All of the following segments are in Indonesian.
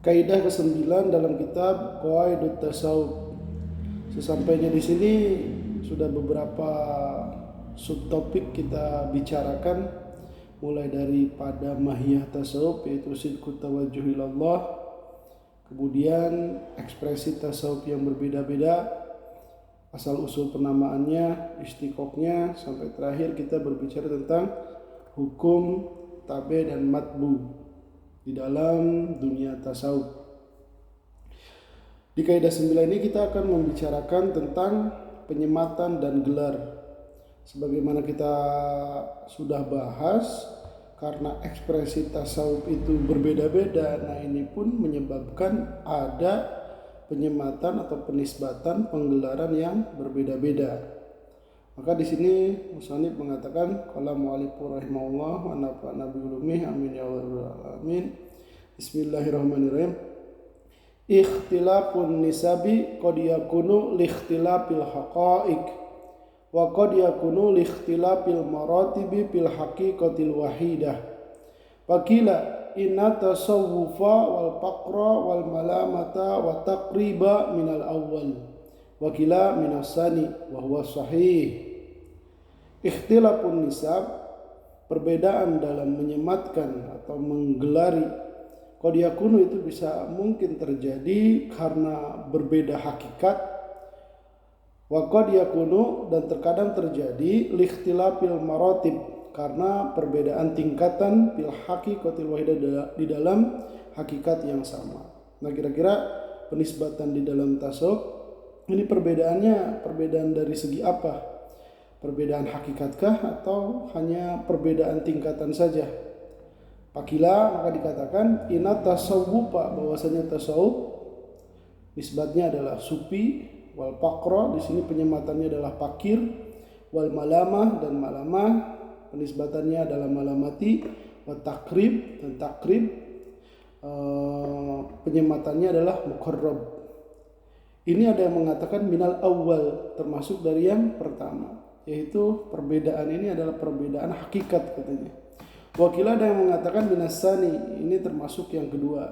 Kaidah ke-9 dalam kitab Qawaidut Tasawuf. Sesampainya di sini sudah beberapa subtopik kita bicarakan, mulai dari pada mahiyah tasawuf yaitu sidqut tawajjuh ilallah, kemudian ekspresi tasawuf yang berbeda-beda, asal usul penamaannya, istiqoqnya, sampai terakhir kita berbicara tentang hukum tabe dan matbu di dalam dunia tasawuf. Di kaidah 9 ini kita akan membicarakan tentang penyematan dan gelar. Sebagaimana kita sudah bahas, karena ekspresi tasawuf itu berbeda-beda, nah ini pun menyebabkan ada penyematan atau penisbatan penggelaran yang berbeda-beda. Maka di sini musannif mengatakan qala mu'allif rahimahullah wa nafa'na bi ulumih amin ya rabbal alamin. Bismillahirrahmanirrahim. Ikhtilafun nisabi qad yakunu li ikhtilafil haqa'iq wa qad yakunu li ikhtilafil maratibi fil haqiqatil wahidah. Faqila inna tasawwufa wal faqra wal malamata wa taqriba minal awwal wa qila minas sani wa huwa sahih. Ikhtilafun nisab, perbedaan dalam menyematkan atau menggelari, qad yakunu itu bisa mungkin terjadi karena berbeda hakikat, wa qad yakunu dan terkadang terjadi likhtilafil maratib karena perbedaan tingkatan fil haqiqatil wahidah di dalam hakikat yang sama. Nah, kira-kira penisbatan di dalam tasawuf ini perbedaannya perbedaan dari segi apa? Perbedaan hakikatkah atau hanya perbedaan tingkatan saja? Pakila, maka dikatakan inna tasawwufa, bahwasanya tasawuf nisbatnya adalah sufi, wal faqra, di sini penyematannya adalah fakir, wal malamah, dan malamah penisbatannya adalah malamati, wa takrib, dan takrib penyematannya adalah muqarrab. Ini ada yang mengatakan minal awal, termasuk dari yang pertama, yaitu perbedaan ini adalah perbedaan hakikat katanya. Wakil ada yang mengatakan minasani, ini termasuk yang kedua,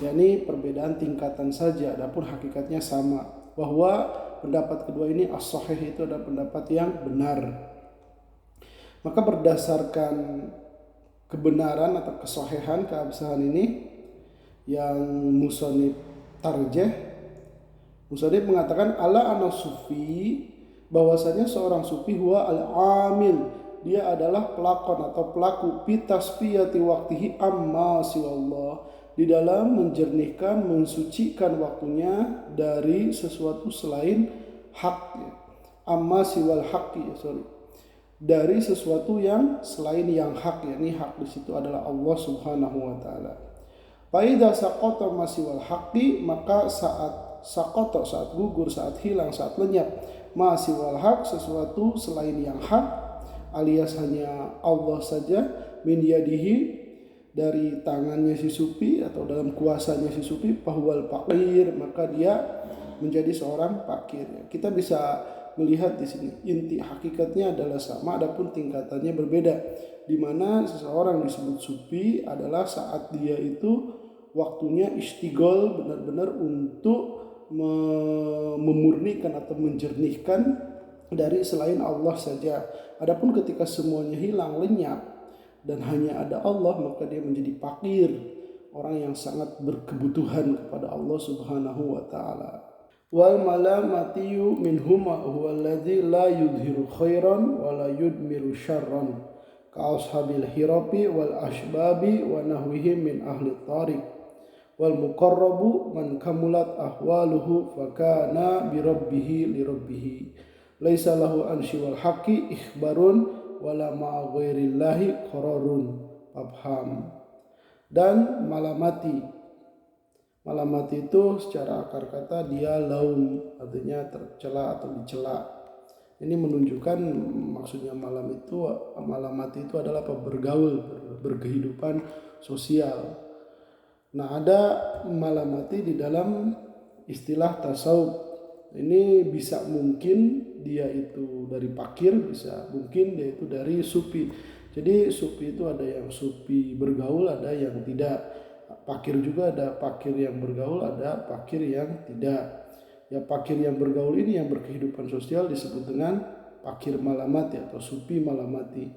yakni perbedaan tingkatan saja, adapun hakikatnya sama. Bahwa pendapat kedua ini as-sahih, itu adalah pendapat yang benar. Maka berdasarkan kebenaran atau kesahihan, keabsahan ini yang musannif tarjih, musannif mengatakan ala ana sufi, bahwasanya seorang sufi huwa al-amil, dia adalah pelakon atau pelaku bitasfiyati waqtihi amma siwallah, di dalam menjernihkan, mensucikan waktunya dari sesuatu selain hak, amma siwal haqqi, dari sesuatu yang selain yang hak, yakni hak di situ adalah Allah Subhanahu wa taala. Fa idza saqata masiwal haqqi, maka saat saqata, saat gugur, saat hilang, saat lenyap, masih wal haq, sesuatu selain yang hak, alias hanya Allah saja, min yadihi, dari tangannya si sufi atau dalam kuasanya si sufi, fahuwal faqir, maka dia menjadi seorang fakir. Kita bisa melihat di sini inti hakikatnya adalah sama, adapun tingkatannya berbeda. Di mana seseorang disebut sufi adalah saat dia itu waktunya istighol, benar-benar untuk memurnikan atau menjernihkan dari selain Allah saja. Adapun ketika semuanya hilang, lenyap, dan hanya ada Allah, maka dia menjadi fakir, orang yang sangat berkebutuhan kepada Allah Subhanahu wa taala. Wal malamatiyu minhuma huwa alladzi la yudhiru khairan wa la yudmiru syarran, ka ashabil hirapi wal ashbabi wa nahwihim min ahli tariq. Wal muqarrabu man kamulat ahwaluhu fakana bi rabbih li rabbih, laisa lahu an siwal haqqi ikhbarun wala ma'a ghairillahi qararun, fafham. Dan malamati, malamati itu secara akar kata dia laum, artinya tercela atau dicela. Ini menunjukkan maksudnya malamati itu adalah bergaul, berkehidupan sosial. Nah, ada malamati di dalam istilah tasawuf. Ini bisa mungkin dia itu dari fakir, bisa mungkin dia itu dari sufi. Jadi sufi itu ada yang sufi bergaul, ada yang tidak. fakir juga, ada fakir yang bergaul, ada fakir yang tidak. Ya fakir yang bergaul ini yang berkehidupan sosial disebut dengan fakir malamati atau supi malamati.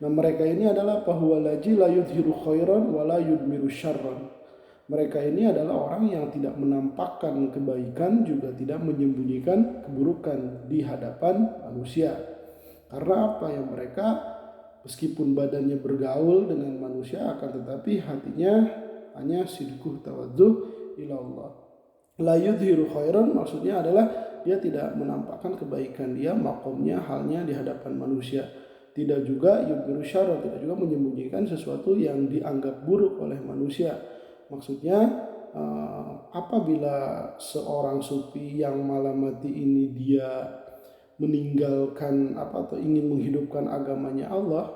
Nah mereka ini adalah fahuwalaji la yudhiru khairan wa la yudmiru syarran. Mereka ini adalah orang yang tidak menampakkan kebaikan juga tidak menyembunyikan keburukan di hadapan manusia. Karena apa yang mereka meskipun badannya bergaul dengan manusia akan tetapi hatinya hanya sidquh tawadzuh ila Allah. La yudhiru khairan maksudnya adalah dia tidak menampakkan kebaikan, dia makomnya halnya di hadapan manusia. Tidak juga yudhiru syarra, tidak juga menyembunyikan sesuatu yang dianggap buruk oleh manusia. Maksudnya apabila seorang sufi yang malamati ini dia meninggalkan atau ingin menghidupkan agamanya Allah,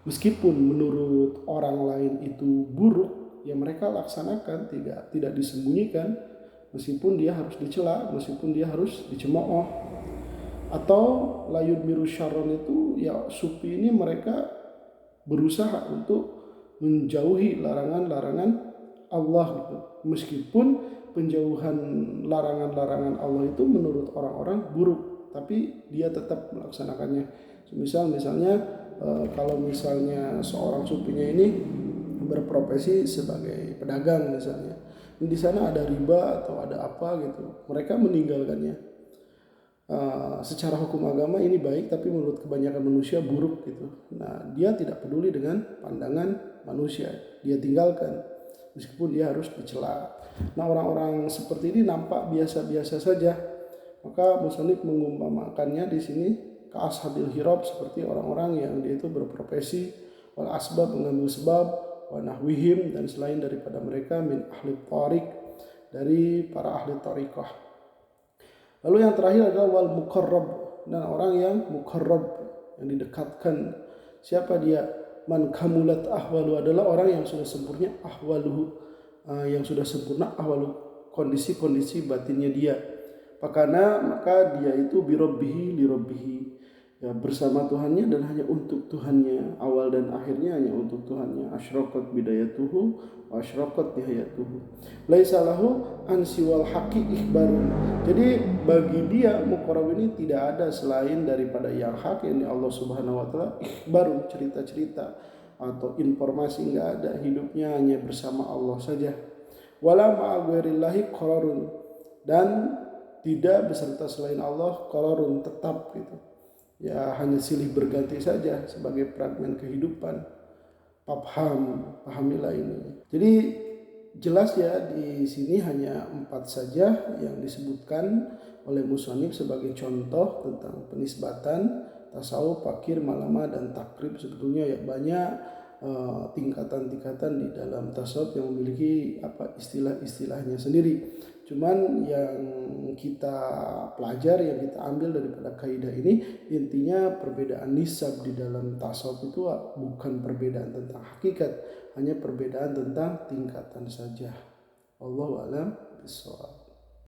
meskipun menurut orang lain itu buruk, ya mereka laksanakan, tidak disembunyikan, meskipun dia harus dicela, meskipun dia harus dicemooh. Atau layud miru syarron itu ya sufi ini mereka berusaha untuk menjauhi larangan-larangan Allah gitu. Meskipun penjauhan larangan-larangan Allah itu menurut orang-orang buruk, tapi dia tetap melaksanakannya. Misalnya kalau misalnya seorang sufinya ini berprofesi sebagai pedagang misalnya, di sana ada riba atau ada apa gitu, mereka meninggalkannya. Secara hukum agama ini baik, tapi menurut kebanyakan manusia buruk gitu. Nah dia tidak peduli dengan pandangan manusia, dia tinggalkan meskipun dia harus dicela. Nah orang-orang seperti ini nampak biasa-biasa saja, maka musannif mengumpamakannya di sini ke ashabil hirab, seperti orang-orang yang dia itu berprofesi wal asbab, mengambil sebab, wa nahwihim, dan selain daripada mereka min ahli tariq, dari para ahli tariqah. Lalu yang terakhir adalah wal muqarrab, dan orang yang muqarrab, yang didekatkan. Siapa dia? Man kamulat ahwalu, adalah orang yang sudah sempurna ahwaluhu, yang sudah sempurna ahwalu, kondisi-kondisi batinnya dia. Maka dia itu birabbihi lirabbihi, ya bersama Tuhannya dan hanya untuk Tuhannya, awal dan akhirnya hanya untuk Tuhannya. Asyraqat bidayatuhu wa asyraqat nihayatuhu, laisa lahu an siwal haqqi ikhbarun. Jadi bagi dia muqarrab ini tidak ada selain daripada yang hak, yakni Allah Subhanahu wa taala, ikhbarun, cerita-cerita atau informasi, enggak ada, hidupnya hanya bersama Allah saja. Wala ma'a ghairillahi qararun, dan tidak beserta selain Allah qararun, tetap gitu. Ya hanya silih berganti saja sebagai fragmen kehidupan. Pahamilah ini. Jadi jelas ya, di sini hanya 4 saja yang disebutkan oleh musannif sebagai contoh tentang penisbatan tasawuf, fakir, malama, dan takrib. Sebetulnya ya banyak tingkatan-tingkatan di dalam tasawuf yang memiliki istilah-istilahnya sendiri. Cuman yang kita pelajari, yang kita ambil daripada kaidah ini, intinya perbedaan nisab di dalam tasawuf itu bukan perbedaan tentang hakikat, hanya perbedaan tentang tingkatan saja. Wallahu a'lam bishawab.